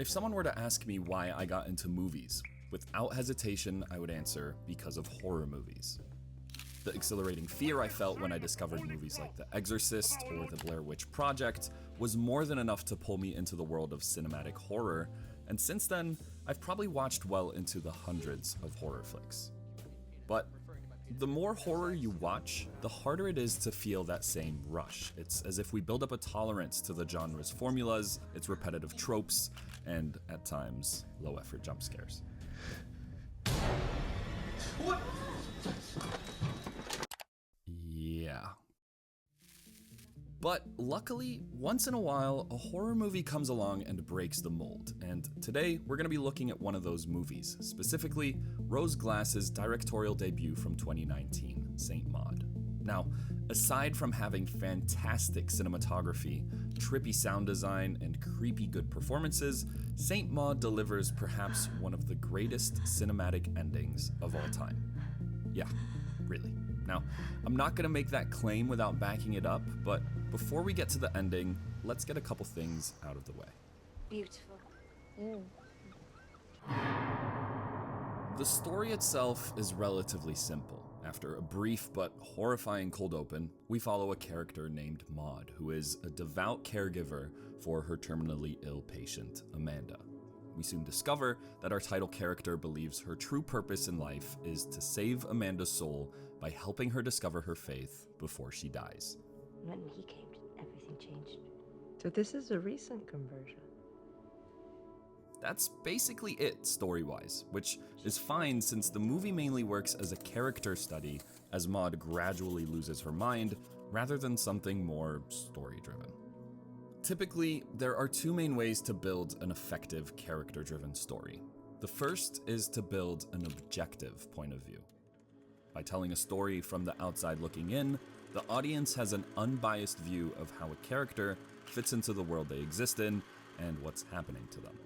If someone were to ask me why I got into movies, without hesitation, I would answer because of horror movies. The exhilarating fear I felt when I discovered movies like The Exorcist or The Blair Witch Project was more than enough to pull me into the world of cinematic horror, and since then, I've probably watched well into the hundreds of horror flicks. But the more horror you watch, the harder it is to feel that same rush. It's as if we build up a tolerance to the genre's formulas, its repetitive tropes, and, at times, low-effort jump scares. What? Yeah. But luckily, once in a while, a horror movie comes along and breaks the mold, and today we're going to be looking at one of those movies, specifically Rose Glass's directorial debut from 2019, Saint Maud. Now, aside from having fantastic cinematography, trippy sound design, and creepy good performances, Saint Maud delivers perhaps one of the greatest cinematic endings of all time. Yeah, really. Now, I'm not going to make that claim without backing it up, but before we get to the ending, let's get a couple things out of the way. Beautiful. The story itself is relatively simple. After a brief but horrifying cold open, we follow a character named Maud, who is a devout caregiver for her terminally ill patient, Amanda. We soon discover that our title character believes her true purpose in life is to save Amanda's soul by helping her discover her faith before she dies. When he came, everything changed. So this is a recent conversion. That's basically it, story-wise, which is fine since the movie mainly works as a character study as Maud gradually loses her mind, rather than something more story-driven. Typically, there are two main ways to build an effective character-driven story. The first is to build an objective point of view. By telling a story from the outside looking in, the audience has an unbiased view of how a character fits into the world they exist in and what's happening to them.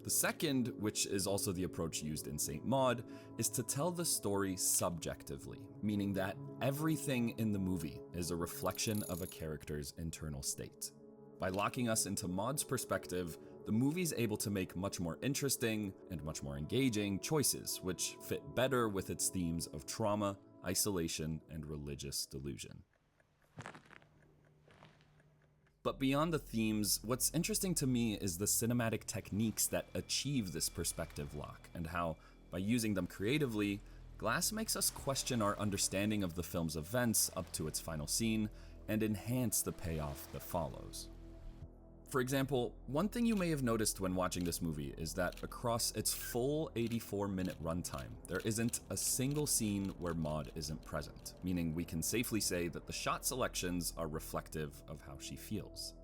The second, which is also the approach used in Saint Maud, is to tell the story subjectively, meaning that everything in the movie is a reflection of a character's internal state. By locking us into Maud's perspective, the movie's able to make much more interesting and much more engaging choices, which fit better with its themes of trauma, isolation, and religious delusion. But beyond the themes, what's interesting to me is the cinematic techniques that achieve this perspective lock, and how, by using them creatively, Glass makes us question our understanding of the film's events up to its final scene, and enhance the payoff that follows. For example, one thing you may have noticed when watching this movie is that across its full 84-minute runtime, there isn't a single scene where Maud isn't present, meaning we can safely say that the shot selections are reflective of how she feels.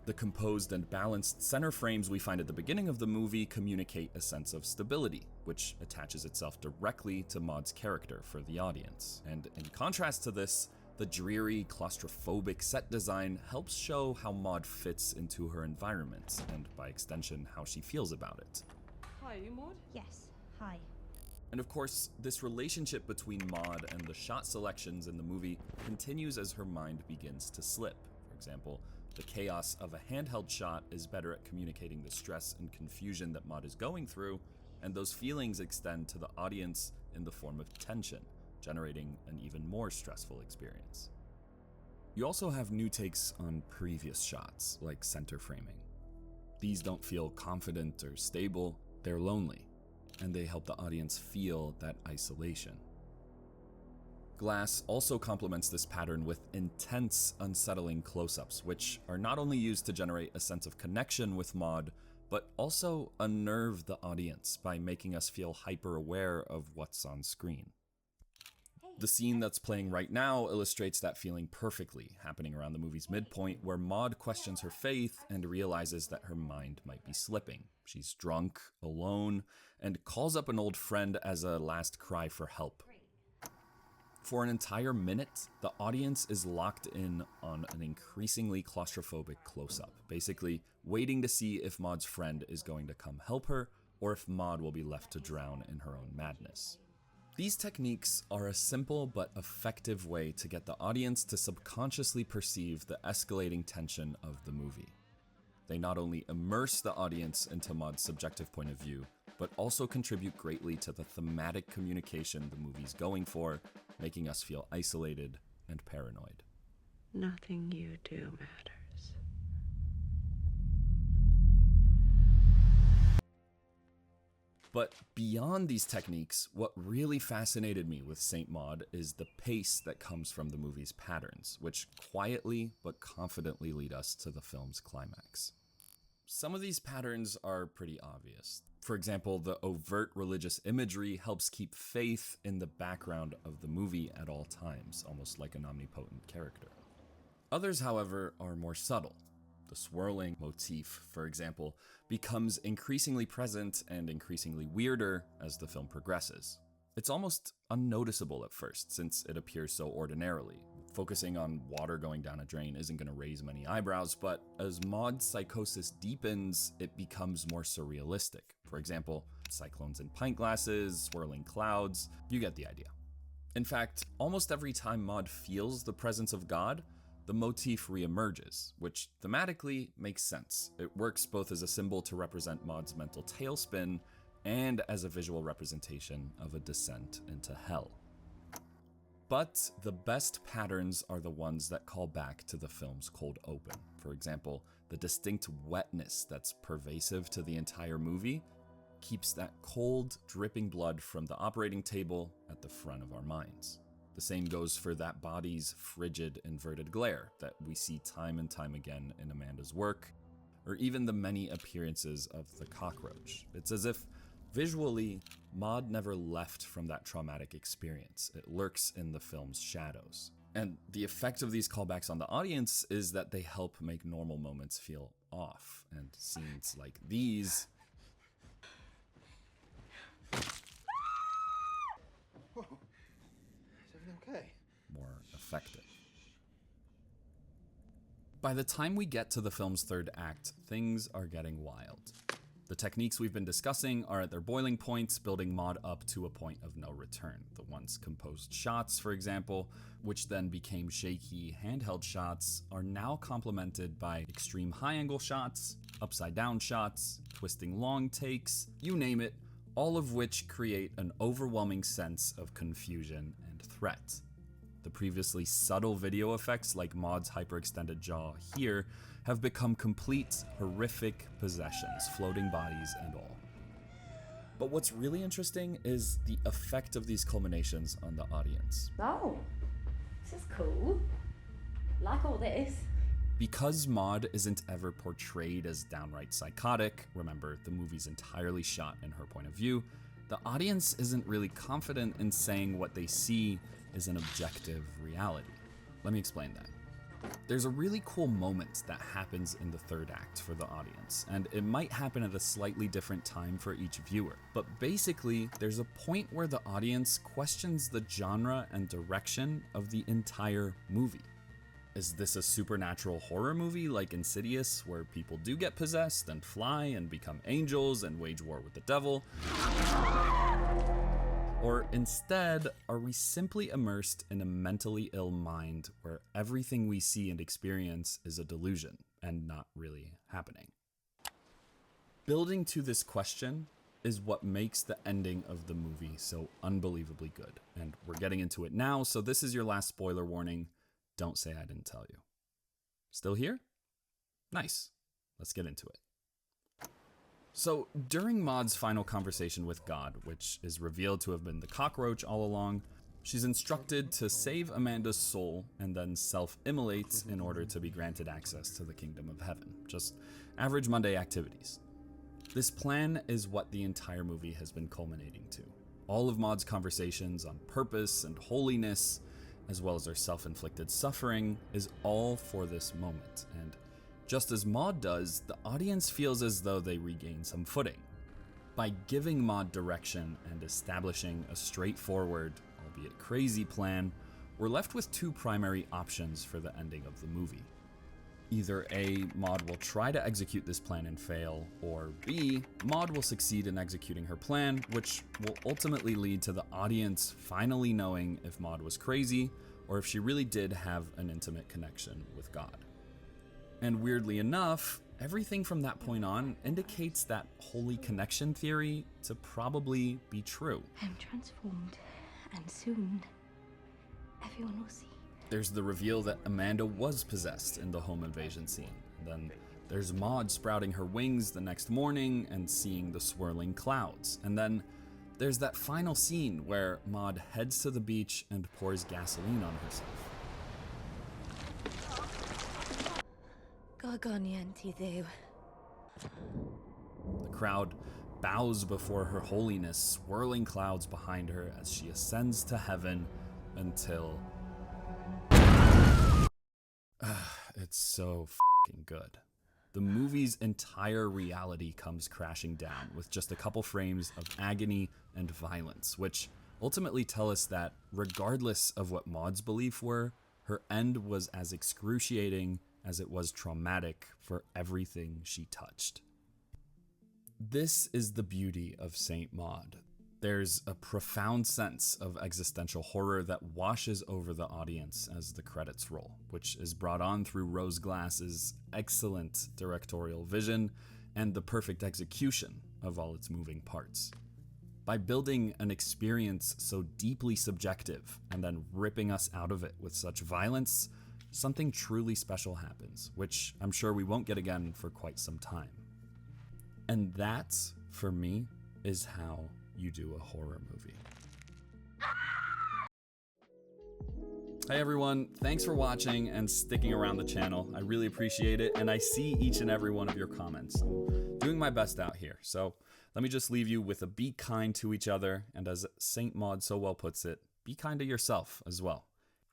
The composed and balanced center frames we find at the beginning of the movie communicate a sense of stability, which attaches itself directly to Maud's character for the audience. And in contrast to this, the dreary, claustrophobic set design helps show how Maud fits into her environment, and by extension, how she feels about it. Hi, you Maud? Yes. Hi. And of course, this relationship between Maud and the shot selections in the movie continues as her mind begins to slip. For example, the chaos of a handheld shot is better at communicating the stress and confusion that Maud is going through, and those feelings extend to the audience in the form of tension, generating an even more stressful experience. You also have new takes on previous shots, like center framing. These don't feel confident or stable, they're lonely, and they help the audience feel that isolation. Glass also complements this pattern with intense, unsettling close-ups, which are not only used to generate a sense of connection with Maud, but also unnerve the audience by making us feel hyper-aware of what's on screen. The scene that's playing right now illustrates that feeling perfectly, happening around the movie's midpoint, where Maud questions her faith and realizes that her mind might be slipping. She's drunk, alone, and calls up an old friend as a last cry for help. For an entire minute, the audience is locked in on an increasingly claustrophobic close-up, basically waiting to see if Maud's friend is going to come help her, or if Maud will be left to drown in her own madness. These techniques are a simple but effective way to get the audience to subconsciously perceive the escalating tension of the movie. They not only immerse the audience into Maud's subjective point of view, but also contribute greatly to the thematic communication the movie's going for, making us feel isolated and paranoid. Nothing you do matters. But beyond these techniques, what really fascinated me with Saint Maud is the pace that comes from the movie's patterns, which quietly but confidently lead us to the film's climax. Some of these patterns are pretty obvious. For example, the overt religious imagery helps keep faith in the background of the movie at all times, almost like an omnipotent character. Others, however, are more subtle. The swirling motif, for example, becomes increasingly present and increasingly weirder as the film progresses. It's almost unnoticeable at first, since it appears so ordinarily. Focusing on water going down a drain isn't going to raise many eyebrows, but as Maud's psychosis deepens, it becomes more surrealistic. For example, cyclones in pint glasses, swirling clouds, you get the idea. In fact, almost every time Maud feels the presence of God, the motif reemerges, which thematically makes sense. It works both as a symbol to represent Maud's mental tailspin and as a visual representation of a descent into hell. But the best patterns are the ones that call back to the film's cold open. For example, the distinct wetness that's pervasive to the entire movie keeps that cold, dripping blood from the operating table at the front of our minds. The same goes for that body's frigid, inverted glare that we see time and time again in Amanda's work, or even the many appearances of the cockroach. It's as if, visually, Maud never left from that traumatic experience. It lurks in the film's shadows. And the effect of these callbacks on the audience is that they help make normal moments feel off, and scenes like these more effective. By the time we get to the film's third act, things are getting wild. The techniques we've been discussing are at their boiling points, building Maud up to a point of no return. The once composed shots, for example, which then became shaky handheld shots, are now complemented by extreme high-angle shots, upside-down shots, twisting long takes, you name it, all of which create an overwhelming sense of confusion and threat. The previously subtle video effects like Maud's hyperextended jaw here have become complete, horrific possessions, floating bodies and all. But what's really interesting is the effect of these culminations on the audience. Oh, this is cool. Like all this. Because Maud isn't ever portrayed as downright psychotic, remember, the movie's entirely shot in her point of view, the audience isn't really confident in saying what they see is an objective reality. Let me explain that. There's a really cool moment that happens in the third act for the audience, and it might happen at a slightly different time for each viewer. But basically, there's a point where the audience questions the genre and direction of the entire movie. Is this a supernatural horror movie like Insidious, where people do get possessed and fly and become angels and wage war with the devil? Or instead, are we simply immersed in a mentally ill mind where everything we see and experience is a delusion and not really happening? Building to this question is what makes the ending of the movie so unbelievably good. And we're getting into it now, so this is your last spoiler warning. Don't say I didn't tell you. Still here? Nice. Let's get into it. So, during Maud's final conversation with God, which is revealed to have been the cockroach all along, she's instructed to save Amanda's soul and then self-immolate in order to be granted access to the kingdom of heaven. Just average Monday activities. This plan is what the entire movie has been culminating to. All of Maud's conversations on purpose and holiness, as well as her self-inflicted suffering, is all for this moment. And just as Maud does, the audience feels as though they regain some footing. By giving Maud direction and establishing a straightforward, albeit crazy plan, we're left with two primary options for the ending of the movie. Either A, Maud will try to execute this plan and fail, or B, Maud will succeed in executing her plan, which will ultimately lead to the audience finally knowing if Maud was crazy or if she really did have an intimate connection with God. And weirdly enough, everything from that point on indicates that holy connection theory to probably be true. I'm transformed, and soon everyone will see. There's the reveal that Amanda was possessed in the home invasion scene. Then there's Maud sprouting her wings the next morning and seeing the swirling clouds. And then there's that final scene where Maud heads to the beach and pours gasoline on herself. The The crowd bows before her holiness, swirling clouds behind her as she ascends to heaven until... It's so f***ing good. The movie's entire reality comes crashing down with just a couple frames of agony and violence, which ultimately tell us that regardless of what Maud's beliefs were, her end was as excruciating as it was traumatic for everything she touched. This is the beauty of Saint Maud. There's a profound sense of existential horror that washes over the audience as the credits roll, which is brought on through Rose Glass's excellent directorial vision and the perfect execution of all its moving parts. By building an experience so deeply subjective and then ripping us out of it with such violence, something truly special happens, which I'm sure we won't get again for quite some time. And that, for me, is how you do a horror movie. Hey everyone, thanks for watching and sticking around the channel. I really appreciate it, and I see each and every one of your comments. I'm doing my best out here, so let me just leave you with a be kind to each other, and as Saint Maud so well puts it, be kind to yourself as well.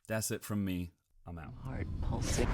That's it from me. I'm out. Heart pulsing.